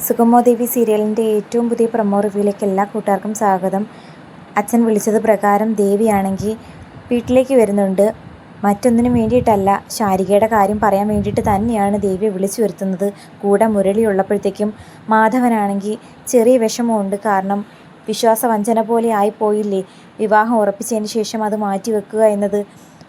സുഗമോദേവി സീരിയലിൻ്റെ ഏറ്റവും പുതിയ പ്രൊമോ റിവ്യൂയിലേക്ക് എല്ലാ കൂട്ടുകാർക്കും സ്വാഗതം. അച്ഛൻ വിളിച്ചത് പ്രകാരം ദേവിയാണെങ്കിൽ വീട്ടിലേക്ക് വരുന്നുണ്ട്. മറ്റൊന്നിനും വേണ്ടിയിട്ടല്ല, ശാരികയുടെ കാര്യം പറയാൻ വേണ്ടിയിട്ട് തന്നെയാണ് ദേവിയെ വിളിച്ചു വരുത്തുന്നത്. കൂടെ മുരളി ഉള്ളപ്പോഴത്തേക്കും മാധവനാണെങ്കിൽ ചെറിയ വിഷമമുണ്ട്. കാരണം വിശ്വാസവഞ്ചന പോലെ ആയിപ്പോയില്ലേ വിവാഹം ഉറപ്പിച്ചതിന് ശേഷം അത് മാറ്റി വെക്കുക എന്നത്.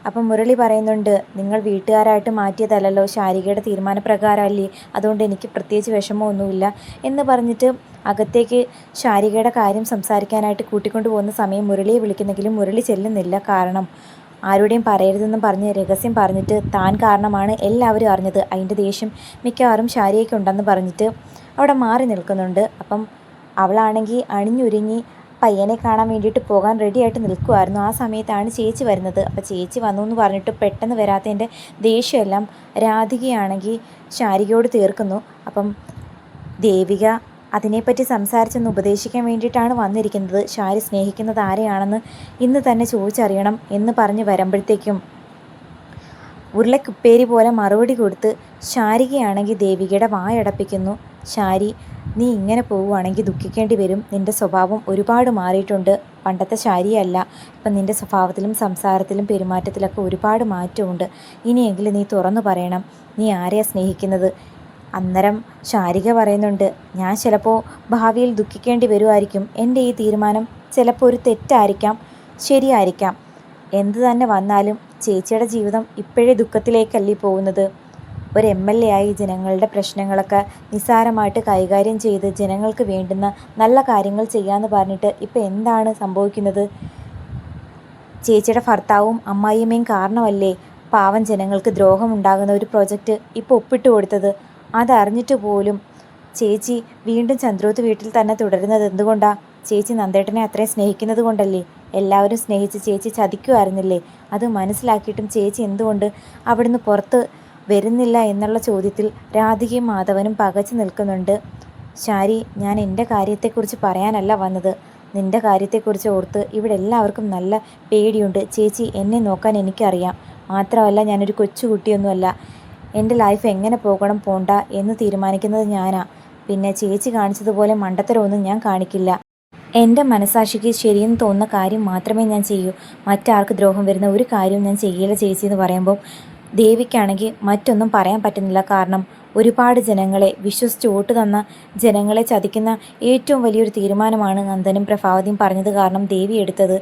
അപ്പം മുരളി പറയുന്നുണ്ട്, നിങ്ങൾ വീട്ടുകാരായിട്ട് മാറ്റിയതല്ലല്ലോ, ശാരികയുടെ തീരുമാനപ്രകാരമല്ലേ, അതുകൊണ്ട് എനിക്ക് പ്രത്യേകിച്ച് വിഷമമൊന്നുമില്ല എന്ന് പറഞ്ഞിട്ട് അകത്തേക്ക് ശാരികയുടെ കാര്യം സംസാരിക്കാനായിട്ട് കൂട്ടിക്കൊണ്ടു പോകുന്ന സമയം മുരളിയെ വിളിക്കുന്നെങ്കിലും മുരളി ചെല്ലുന്നില്ല. കാരണം ആരുടെയും പറയരുതെന്നും പറഞ്ഞ് രഹസ്യം പറഞ്ഞിട്ട് താൻ കാരണമാണ് എല്ലാവരും അറിഞ്ഞത്, അതിൻ്റെ ദേഷ്യം മിക്കവാറും ശാരികയ്ക്കുണ്ടെന്ന് പറഞ്ഞിട്ട് അവിടെ മാറി നിൽക്കുന്നുണ്ട്. അപ്പം അവളാണെങ്കിൽ അണിഞ്ഞൊരുങ്ങി പയ്യനെ കാണാൻ വേണ്ടിയിട്ട് പോകാൻ റെഡിയായിട്ട് നിൽക്കുമായിരുന്നു. ആ സമയത്താണ് ചേച്ചി വരുന്നത്. അപ്പോൾ ചേച്ചി വന്നു എന്ന് പറഞ്ഞിട്ട് പെട്ടെന്ന് വരാത്തതിൻ്റെ ദേഷ്യമെല്ലാം രാധികയാണെങ്കിൽ ശാരികയോട് തീർക്കുന്നു. അപ്പം ദേവിക അതിനെപ്പറ്റി സംസാരിച്ചൊന്ന് ഉപദേശിക്കാൻ വേണ്ടിയിട്ടാണ് വന്നിരിക്കുന്നത്. ശാരി സ്നേഹിക്കുന്നത് ആരെയാണെന്ന് ഇന്ന് തന്നെ ചോദിച്ചറിയണം എന്ന് പറഞ്ഞ് വരുമ്പോഴത്തേക്കും ഉരുളക്കുപ്പേരി പോലെ മറുപടി കൊടുത്ത് ശാരികയാണെങ്കിൽ ദേവികയുടെ വായടപ്പിക്കുന്നു. ശാരി, നീ ഇങ്ങനെ പോവുകയാണെങ്കിൽ ദുഃഖിക്കേണ്ടി വരും. നിൻ്റെ സ്വഭാവം ഒരുപാട് മാറിയിട്ടുണ്ട്. പണ്ടത്തെ ശാരിയല്ല. ഇപ്പം നിൻ്റെ സ്വഭാവത്തിലും സംസാരത്തിലും പെരുമാറ്റത്തിലൊക്കെ ഒരുപാട് മാറ്റമുണ്ട്. ഇനിയെങ്കിലും നീ തുറന്നു പറയണം, നീ ആരെയാണ് സ്നേഹിക്കുന്നത്? അന്നേരം ശാരിക പറയുന്നുണ്ട്, ഞാൻ ചിലപ്പോൾ ഭാവിയിൽ ദുഃഖിക്കേണ്ടി വരുമായിരിക്കും. എൻ്റെ ഈ തീരുമാനം ചിലപ്പോൾ ഒരു തെറ്റായിരിക്കാം, ശരിയായിരിക്കാം. എന്തു തന്നെ വന്നാലും ചേച്ചിയുടെ ജീവിതം ഇപ്പോഴേ ദുഃഖത്തിലേക്കല്ലേ പോകുന്നത്. ഒരു MLA ആയി ജനങ്ങളുടെ പ്രശ്നങ്ങളൊക്കെ നിസ്സാരമായിട്ട് കൈകാര്യം ചെയ്ത് ജനങ്ങൾക്ക് വേണ്ടുന്ന നല്ല കാര്യങ്ങൾ ചെയ്യാമെന്ന് പറഞ്ഞിട്ട് ഇപ്പോൾ എന്താണ് സംഭവിക്കുന്നത്? ചേച്ചിയുടെ ഭർത്താവും അമ്മായിയമ്മയും കാരണമല്ലേ പാവം ജനങ്ങൾക്ക് ദ്രോഹമുണ്ടാകുന്ന ഒരു പ്രോജക്റ്റ് ഇപ്പോൾ ഒപ്പിട്ട് കൊടുത്തത്. അതറിഞ്ഞിട്ട് പോലും ചേച്ചി വീണ്ടും ചന്ദ്രോത്ത് വീട്ടിൽ തന്നെ തുടരുന്നത് എന്തുകൊണ്ടാണ്? ചേച്ചി നന്ദേട്ടനെ അത്രയും സ്നേഹിക്കുന്നത് കൊണ്ടല്ലേ? എല്ലാവരും സ്നേഹിച്ച് ചേച്ചി ചതിക്കുമായിരുന്നില്ലേ? അത് മനസ്സിലാക്കിയിട്ടും ചേച്ചി എന്തുകൊണ്ട് അവിടുന്ന് പുറത്ത് വരുന്നില്ല എന്നുള്ള ചോദ്യത്തിൽ രാധികയും മാധവനും പകച്ചു നിൽക്കുന്നുണ്ട്. ശാരി, ഞാൻ എൻ്റെ കാര്യത്തെക്കുറിച്ച് പറയാനല്ല വന്നത്, നിൻ്റെ കാര്യത്തെക്കുറിച്ച് ഓർത്ത് ഇവിടെ എല്ലാവർക്കും നല്ല പേടിയുണ്ട്. ചേച്ചി, എന്നെ നോക്കാൻ എനിക്കറിയാം. മാത്രമല്ല ഞാനൊരു കൊച്ചുകുട്ടിയൊന്നുമല്ല. എൻ്റെ ലൈഫ് എങ്ങനെ പോകണം പോണ്ട എന്ന് തീരുമാനിക്കുന്നത് ഞാനാ. പിന്നെ ചേച്ചി കാണിച്ചതുപോലെ മണ്ടത്തരമൊന്നും ഞാൻ കാണിക്കില്ല. എൻ്റെ മനസാക്ഷിക്ക് ശരിയെന്ന് തോന്നുന്ന കാര്യം മാത്രമേ ഞാൻ ചെയ്യൂ. മറ്റാർക്ക് ദ്രോഹം വരുന്ന ഒരു കാര്യവും ഞാൻ ചെയ്യില്ല ചേച്ചി എന്ന് പറയുമ്പോൾ ദേവിക്കാണെങ്കിൽ മറ്റൊന്നും പറയാൻ പറ്റുന്നില്ല. കാരണം ഒരുപാട് ജനങ്ങളെ വിശ്വസിച്ച് വോട്ട് തന്ന ജനങ്ങളെ ചതിക്കുന്ന ഏറ്റവും വലിയൊരു തീരുമാനമാണ് നന്ദനും പ്രഭാവതിയും പറഞ്ഞത് കാരണം ദേവി എടുത്തത്.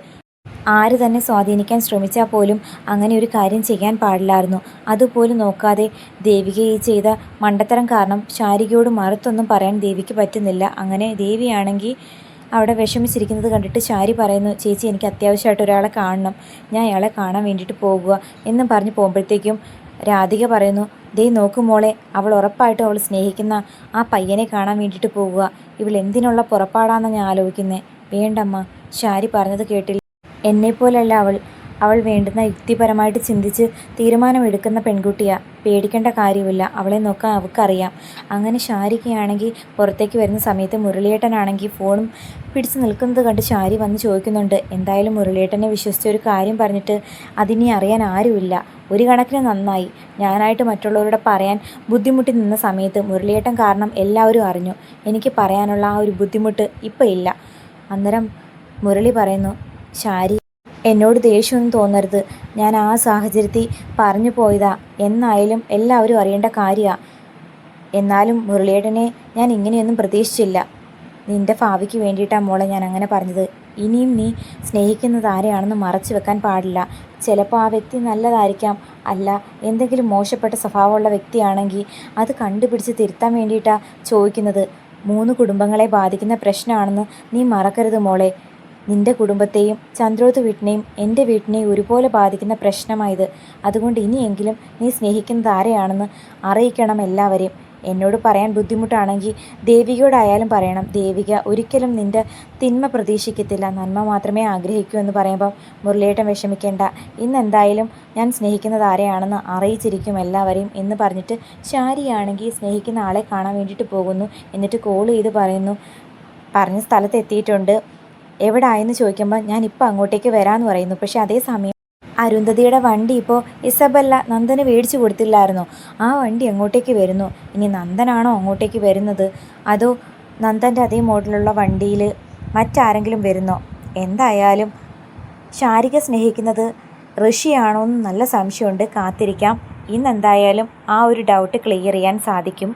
ആര് തന്നെ സ്വാധീനിക്കാൻ ശ്രമിച്ചാൽ പോലും അങ്ങനെ ഒരു കാര്യം ചെയ്യാൻ പാടില്ലായിരുന്നു. അതുപോലും നോക്കാതെ ദേവിക ഈ ചെയ്ത മണ്ടത്തരം കാരണം ശാരികയോട് മറുത്തൊന്നും പറയാൻ ദേവിക്ക് പറ്റുന്നില്ല. അങ്ങനെ ദേവിയാണെങ്കിൽ അവിടെ വിഷമിച്ചിരിക്കുന്നത് കണ്ടിട്ട് ശാരി പറയുന്നു, ചേച്ചി എനിക്ക് അത്യാവശ്യമായിട്ട് ഒരാളെ കാണണം, ഞാൻ അയാളെ കാണാൻ വേണ്ടിയിട്ട് പോകുക എന്നും പറഞ്ഞ് പോകുമ്പോഴത്തേക്കും രാധിക പറയുന്നു, ദേ നോക്കു മോളെ, അവൾ ഉറപ്പായിട്ടും അവൾ സ്നേഹിക്കുന്ന ആ പയ്യനെ കാണാൻ വേണ്ടിയിട്ട് പോകുക. ഇവൾ എന്തിനുള്ള പുറപ്പാടാണെന്ന് ഞാൻ ആലോചിക്കുന്നത്. വേണ്ടമ്മ, ശാരി പറഞ്ഞത് കേട്ടില്ല. എന്നെപ്പോലല്ല അവൾ വേണ്ടുന്ന യുക്തിപരമായിട്ട് ചിന്തിച്ച് തീരുമാനമെടുക്കുന്ന പെൺകുട്ടിയാണ്. പേടിക്കേണ്ട കാര്യമില്ല, അവളെ നോക്കാൻ അവൾക്കറിയാം. അങ്ങനെ ശാരികയാണെങ്കിൽ പുറത്തേക്ക് വരുന്ന സമയത്ത് മുരളിയേട്ടനാണെങ്കിൽ ഫോണും പിടിച്ച് നിൽക്കുന്നത് കണ്ട് ശാരി വന്ന് ചോദിക്കുന്നുണ്ട്. എന്തായാലും മുരളിയേട്ടനെ വിശ്വസിച്ച ഒരു കാര്യം പറഞ്ഞിട്ട് അതിനി അറിയാൻ ആരുമില്ല. ഒരു കണക്കിന് നന്നായി. ഞാനായിട്ട് മറ്റുള്ളവരോട് പറയാൻ ബുദ്ധിമുട്ടി നിന്ന സമയത്ത് മുരളിയേട്ടൻ കാരണം എല്ലാവരും അറിഞ്ഞു. എനിക്ക് പറയാനുള്ള ആ ഒരു ബുദ്ധിമുട്ട് ഇപ്പം ഇല്ല. അന്നേരം മുരളി പറയുന്നു, ശാരി, എന്നോട് ദേഷ്യമൊന്നും തോന്നരുത്. ഞാൻ ആ സാഹചര്യത്തിൽ പറഞ്ഞു പോയതാ. എന്നായാലും എല്ലാവരും അറിയേണ്ട കാര്യമാണ്. എന്നാലും മുരളിയേട്ടനെ ഞാൻ ഇങ്ങനെയൊന്നും പ്രതീക്ഷിച്ചില്ല. നിൻ്റെ ഭാവിക്ക് വേണ്ടിയിട്ടാണ് മോളെ ഞാൻ അങ്ങനെ പറഞ്ഞത്. ഇനിയും നീ സ്നേഹിക്കുന്നത് ആരെയാണെന്ന് മറച്ചു വെക്കാൻ പാടില്ല. ചിലപ്പോൾ ആ വ്യക്തി നല്ലതായിരിക്കാം, അല്ല എന്തെങ്കിലും മോശപ്പെട്ട സ്വഭാവമുള്ള വ്യക്തിയാണെങ്കിൽ അത് കണ്ടുപിടിച്ച് തിരുത്താൻ വേണ്ടിയിട്ടാണ് ചോദിക്കുന്നത്. 3 കുടുംബങ്ങളെ ബാധിക്കുന്ന പ്രശ്നമാണെന്ന് നീ മറക്കരുത് മോളെ. നിൻ്റെ കുടുംബത്തെയും ചന്ദ്രോത്ത് വീട്ടിനെയും എൻ്റെ വീട്ടിനെയും ഒരുപോലെ ബാധിക്കുന്ന പ്രശ്നമായത്. അതുകൊണ്ട് ഇനിയെങ്കിലും നീ സ്നേഹിക്കുന്നത് ആരെയാണെന്ന് അറിയിക്കണം എല്ലാവരെയും. എന്നോട് പറയാൻ ബുദ്ധിമുട്ടാണെങ്കിൽ ദേവികയോടായാലും പറയണം. ദേവിക ഒരിക്കലും നിൻ്റെ തിന്മ പ്രതീക്ഷിക്കത്തില്ല, നന്മ മാത്രമേ ആഗ്രഹിക്കൂ എന്ന് പറയുമ്പോൾ മുരളിയേട്ടൻ വിഷമിക്കേണ്ട, ഇന്നെന്തായാലും ഞാൻ സ്നേഹിക്കുന്നത് ആരെയാണെന്ന് അറിയിച്ചിരിക്കും എല്ലാവരെയും എന്ന് പറഞ്ഞിട്ട് ശാരിയാണെങ്കിൽ സ്നേഹിക്കുന്ന ആളെ കാണാൻ വേണ്ടിയിട്ട് പോകുന്നു. എന്നിട്ട് കോൾ ചെയ്ത് പറയുന്നു, പറഞ്ഞ സ്ഥലത്ത് എത്തിയിട്ടുണ്ട്, എവിടെ ആയെന്ന് ചോദിക്കുമ്പോൾ ഞാൻ ഇപ്പോൾ അങ്ങോട്ടേക്ക് വരാമെന്ന് പറയുന്നു. പക്ഷേ അതേസമയം അരുന്ധതിയുടെ വണ്ടി ഇപ്പോൾ ഇസബല്ല നന്ദന് മേടിച്ചു കൊടുത്തില്ലായിരുന്നോ? ആ വണ്ടി അങ്ങോട്ടേക്ക് വരുന്നു. ഇനി നന്ദനാണോ അങ്ങോട്ടേക്ക് വരുന്നത്, അതോ നന്ദൻ്റെ അതേ മോഡലുള്ള വണ്ടിയിൽ മറ്റാരെങ്കിലും വരുന്നോ? എന്തായാലും ശാരിക സ്നേഹിക്കുന്നത് ഋഷിയാണോ എന്ന് നല്ല സംശയമുണ്ട്. കാത്തിരിക്കാം. ഇന്നെന്തായാലും ആ ഒരു ഡൗട്ട് ക്ലിയർ ചെയ്യാൻ സാധിക്കും.